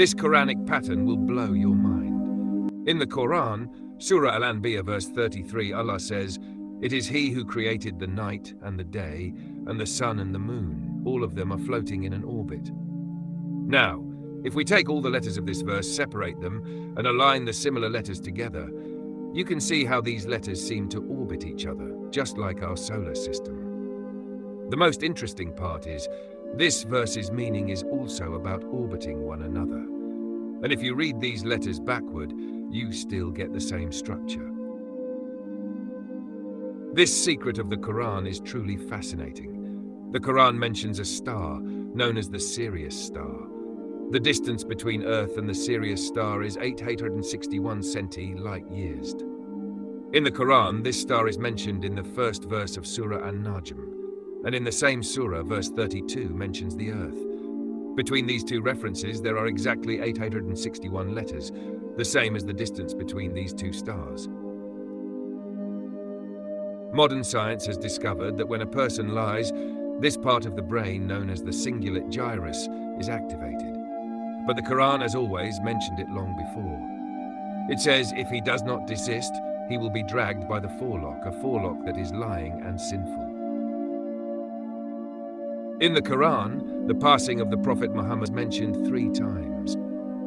This Quranic pattern will blow your mind. In the Quran, Surah Al-Anbiya verse 33, Allah says, "It is He who created the night and the day, and the sun and the moon. All of them are floating in an orbit." Now, if we take all the letters of this verse, separate them, and align the similar letters together, you can see how these letters seem to orbit each other, just like our solar system. The most interesting part is, this verse's meaning is also about orbiting one another. And if you read these letters backward, you still get the same structure. This secret of the Quran is truly fascinating. The Quran mentions a star, known as the Sirius star. The distance between Earth and the Sirius star is 861 light years. In the Quran, this star is mentioned in the first verse of Surah An-Najm, and in the same surah, verse 32 mentions the Earth. Between these two references, there are exactly 861 letters, the same as the distance between these two stars. Modern science has discovered that when a person lies, this part of the brain, known as the cingulate gyrus, is activated. But the Quran, as always, mentioned it long before. It says, if he does not desist, he will be dragged by the forelock, a forelock that is lying and sinful. In the Quran, the passing of the Prophet Muhammad is mentioned 3 times.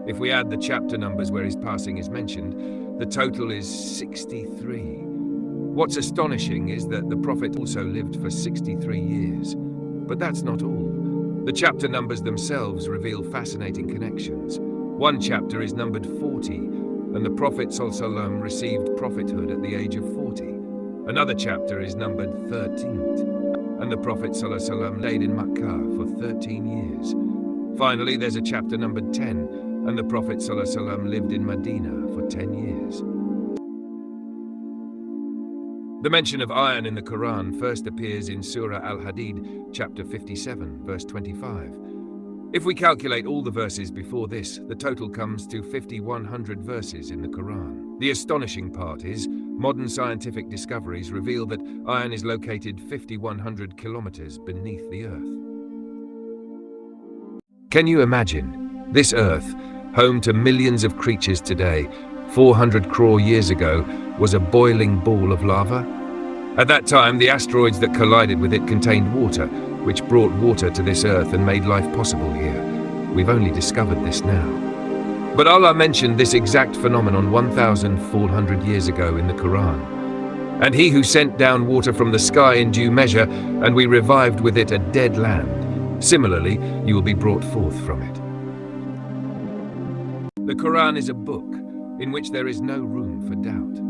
If we add the chapter numbers where his passing is mentioned, the total is 63. What's astonishing is that the Prophet also lived for 63 years. But that's not all. The chapter numbers themselves reveal fascinating connections. One chapter is numbered 40, and the Prophet ﷺ received prophethood at the age of 40. Another chapter is numbered 13, and the Prophet ﷺ stayed in Makkah for 13 years. Finally, there's a chapter numbered 10, and the Prophet ﷺ lived in Medina for 10 years. The mention of iron in the Quran first appears in Surah Al-Hadid, chapter 57, verse 25. If we calculate all the verses before this, the total comes to 5,100 verses in the Quran. The astonishing part is, modern scientific discoveries reveal that iron is located 5,100 kilometers beneath the Earth. Can you imagine? This Earth, home to millions of creatures today, 400 crore years ago, was a boiling ball of lava? At that time, the asteroids that collided with it contained water, which brought water to this Earth and made life possible here. We've only discovered this now. But Allah mentioned this exact phenomenon 1,400 years ago in the Quran. And He who sent down water from the sky in due measure, and we revived with it a dead land. Similarly, you will be brought forth from it. The Quran is a book in which there is no room for doubt.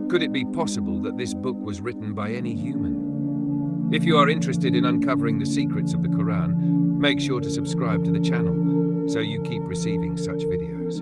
Could it be possible that this book was written by any human? If you are interested in uncovering the secrets of the Quran, make sure to subscribe to the channel so you keep receiving such videos.